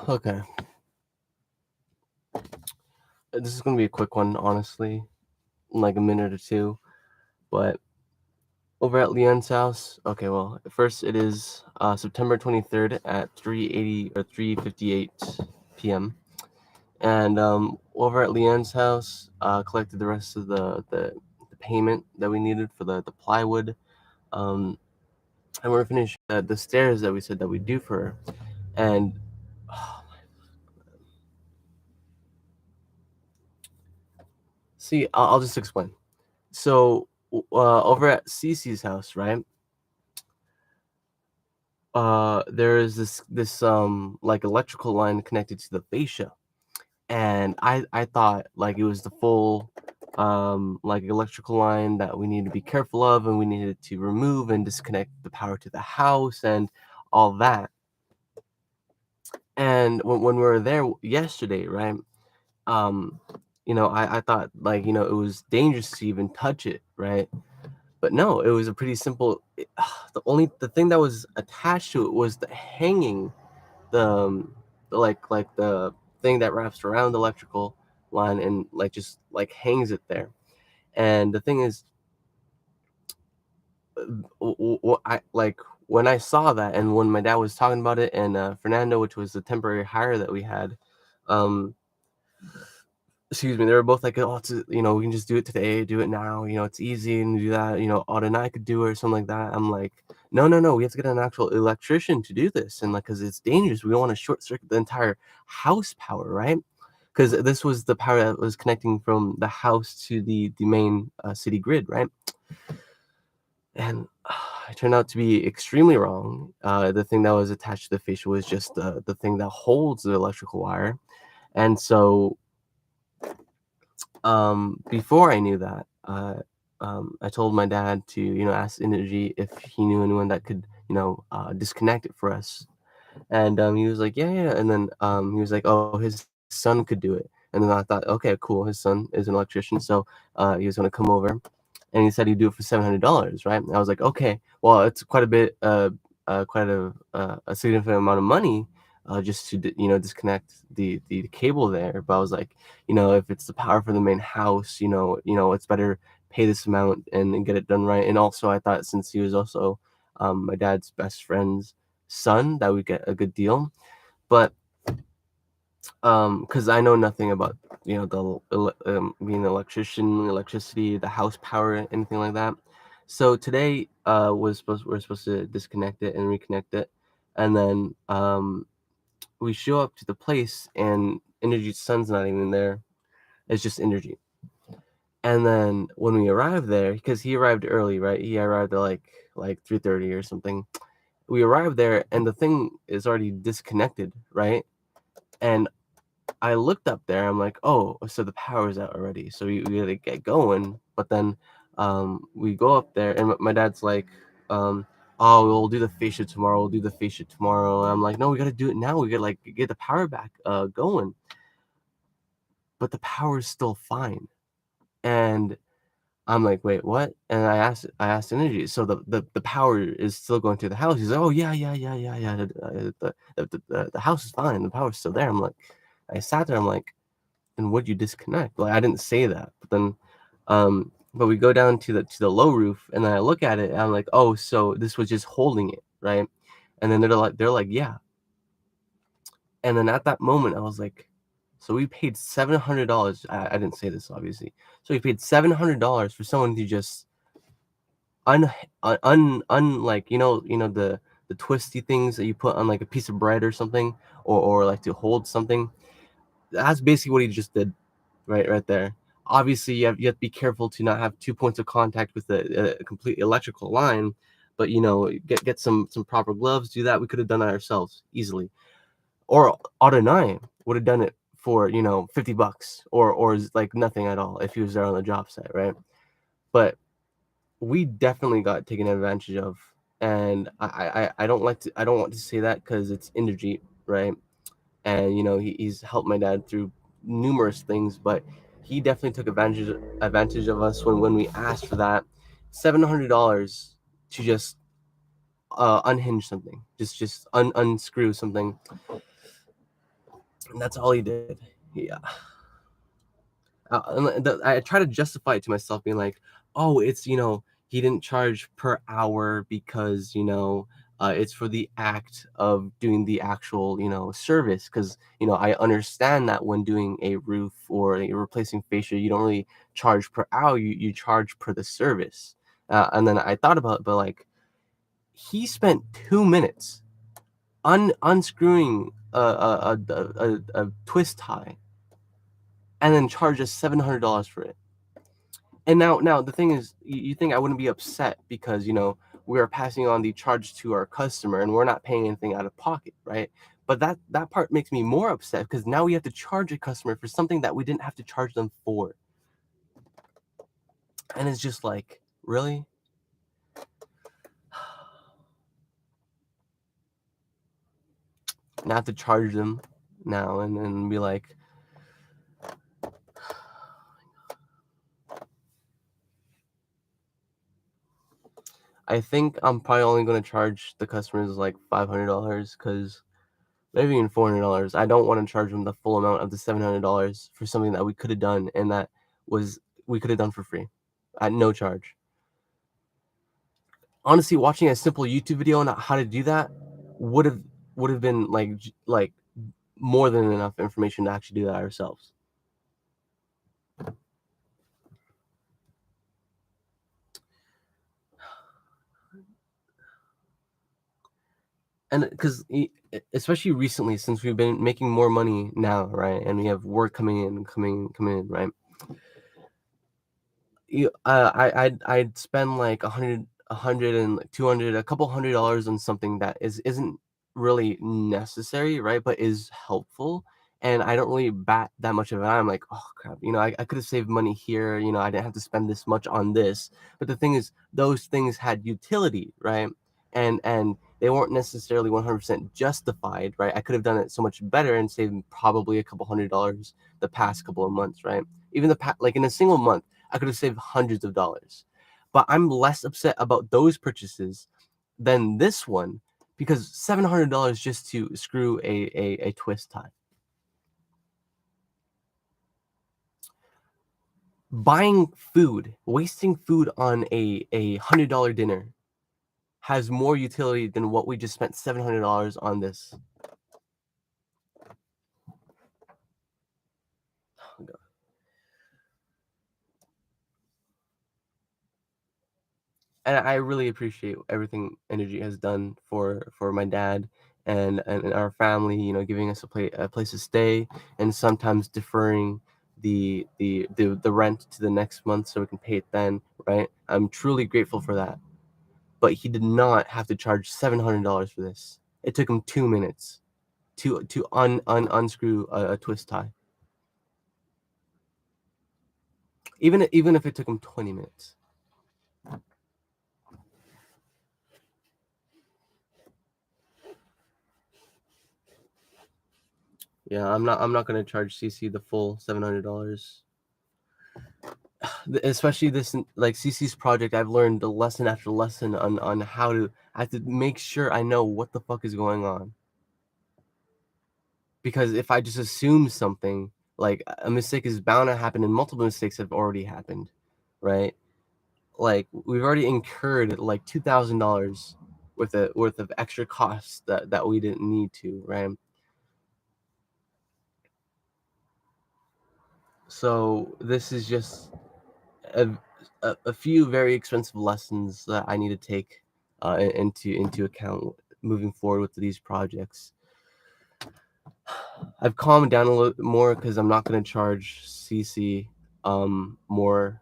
Okay. This is gonna be a quick one, honestly, like a minute or two. But over at Leon's house, okay, well, first it is September 23rd at 3:80 or 3:58 p.m. And over at Leon's house, collected the rest of the payment that we needed for the plywood. Um, and we're finishing the stairs that we said that we do for her. And see, I'll just explain. So over at Cece's house, right? There is this like electrical line connected to the fascia, and I thought like it was the full like electrical line that we need to be careful of, and we needed to remove and disconnect the power to the house and all that. And when we were there yesterday, right? Um, I thought like it was dangerous to even touch it, right? But no, it was a pretty simple. The thing that was attached to it was the hanging, the like the thing that wraps around the electrical line and like just like hangs it there. And the thing is, I like when I saw that, and when my dad was talking about it, and Fernando, which was the temporary hire that we had, um, excuse me, they were both like, "Oh, we can just do it today, do it now, it's easy and do that, Odd and I could do it or something like that." I'm like, "No, no, no, we have to get an actual electrician to do this, and like, because it's dangerous. We don't want to short circuit the entire house power, right?" Because this was the power that was connecting from the house to the main city grid, right? And I turned out to be extremely wrong. The thing that was attached to the fascia was just the thing that holds the electrical wire, and so before I knew that, I told my dad to, ask Energy if he knew anyone that could, disconnect it for us. And he was like, yeah, yeah. And then he was like, oh, his son could do it. And then I thought, okay, cool. His son is an electrician, so he was gonna come over, and he said he'd do it for $700, right? And I was like, okay, well, it's quite a bit, quite a significant amount of money, just to disconnect the cable there. But I was like, if it's the power for the main house, it's better pay this amount and get it done right. And also, I thought since he was also my dad's best friend's son, that we get a good deal. But because I know nothing about being an electrician, electricity, the house power, anything like that. So today we're supposed to disconnect it and reconnect it, and then we show up to the place and Energy's son's not even there. It's just Energy. And then when we arrived there, because he arrived early, right? He arrived at like 3:30 or something. We arrived there and the thing is already disconnected, right? And I looked up there. I'm like, oh, so the power's out already. So we gotta get going. But then we go up there, and my dad's like, um, oh, we'll do the fascia tomorrow. We'll do the fascia tomorrow. And I'm like, no, we gotta do it now. We gotta like get the power back going. But the power is still fine. And I'm like, wait, what? And I asked Energy, so the power is still going to the house. He's like, oh yeah, yeah, yeah, yeah, yeah. The house is fine. The power's still there. I'm like, I sat there. I'm like, then would you disconnect? Like I didn't say that, but we go down to the low roof, and then I look at it, and I'm like, oh, so this was just holding it, right? And then they're like, yeah. And then at that moment, I was like, so we paid $700. I didn't say this obviously. So we paid $700 for someone to just like the twisty things that you put on like a piece of bread or something, or like to hold something. That's basically what he just did. Right there. Obviously, you have to be careful to not have 2 points of contact with a complete electrical line, but, get some proper gloves, do that. We could have done that ourselves easily. Or Otto 9 would have done it for, $50 or like nothing at all if he was there on the job site, right? But we definitely got taken advantage of, and I don't want to say that because it's Inderjeet, right? And he's helped my dad through numerous things, but he definitely took advantage of us when we asked for that $700 to just unhinge something, just unscrew something. And that's all he did. Yeah. I try to justify it to myself, being like, "Oh, it's he didn't charge per hour because it's for the act of doing the actual service." Because I understand that when doing a roof or replacing fascia, you don't really charge per hour. You charge per the service. And then I thought about it, but like he spent 2 minutes unscrewing a twist tie and then charged us $700 for it. And now the thing is, you think I wouldn't be upset because we are passing on the charge to our customer and we're not paying anything out of pocket, right? But that part makes me more upset because now we have to charge a customer for something that we didn't have to charge them for, and it's just like, really? Not to charge them now and then be like, I think I'm probably only going to charge the customers like $500 because maybe even $400. I don't want to charge them the full amount of the $700 for something that we could have done and that was we could have done for free at no charge. Honestly, watching a simple YouTube video on how to do that would have would have been like more than enough information to actually do that ourselves. And because especially recently, since we've been making more money now, right, and we have work coming in, right? I'd spend like a hundred and like 200, a couple $100 on something that isn't really necessary, right? But is helpful. And I don't really bat that much of it. I'm like, oh crap, I could have saved money here. I didn't have to spend this much on this. But the thing is, those things had utility, right? And they weren't necessarily 100% justified, right? I could have done it so much better and saved probably a couple $100 the past couple of months, right? Even like in a single month, I could have saved hundreds of dollars. But I'm less upset about those purchases than this one because $700 just to screw a twist tie. Buying food, wasting food on a $100 dinner has more utility than what we just spent $700 on this. Oh, God. And I really appreciate everything Energy has done for my dad and our family. Giving us a place to stay, and sometimes deferring the rent to the next month so we can pay it then. Right? I'm truly grateful for that. But he did not have to charge $700 for this. It took him 2 minutes to unscrew a twist tie. Even if it took him 20 minutes. Yeah, I'm not gonna charge CC the full $700. Especially this like CC's project, I've learned lesson after lesson on how to I have to make sure I know what the fuck is going on. Because if I just assume something, like a mistake is bound to happen and multiple mistakes have already happened, right? Like we've already incurred like $2,000 worth of extra costs that we didn't need to, right? So this is just a, a few very expensive lessons that I need to take into account moving forward with these projects. I've calmed down a little more because I'm not going to charge CC more.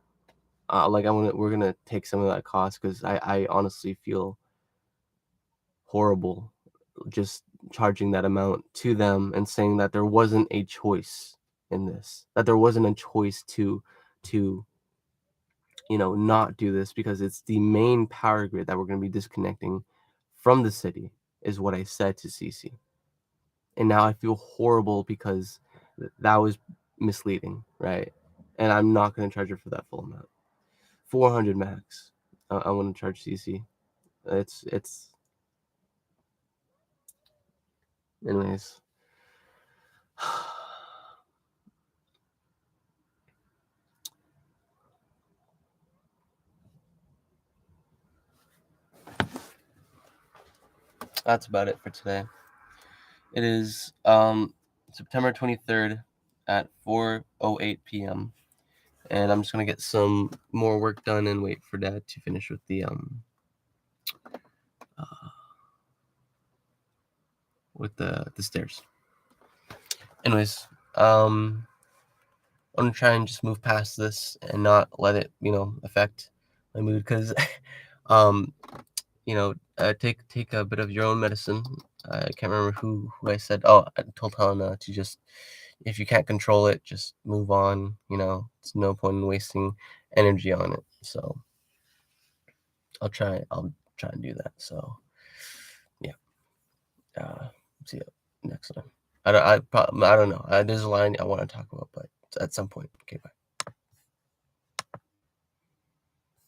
Like we're gonna take some of that cost because I honestly feel horrible just charging that amount to them and saying that there wasn't a choice in this, that there wasn't a choice to not do this because it's the main power grid that we're going to be disconnecting from the city, is what I said to CC. And now I feel horrible because that was misleading, right? And I'm not going to charge her for that full amount. 400 max. I want to charge CC. It's anyways. that's about it for today. It is September 23rd at 4:08 p.m. and I'm just gonna get some more work done and wait for Dad to finish with the stairs. Anyways, I'm gonna try and just move past this and not let it, affect my mood. Because, take a bit of your own medicine. I can't remember who I said. Oh, I told Helena to just, if you can't control it, just move on. It's no point in wasting energy on it. So I'll try and do that. So yeah. See you next time. I don't know. There's a line I want to talk about, but at some point. Okay, bye.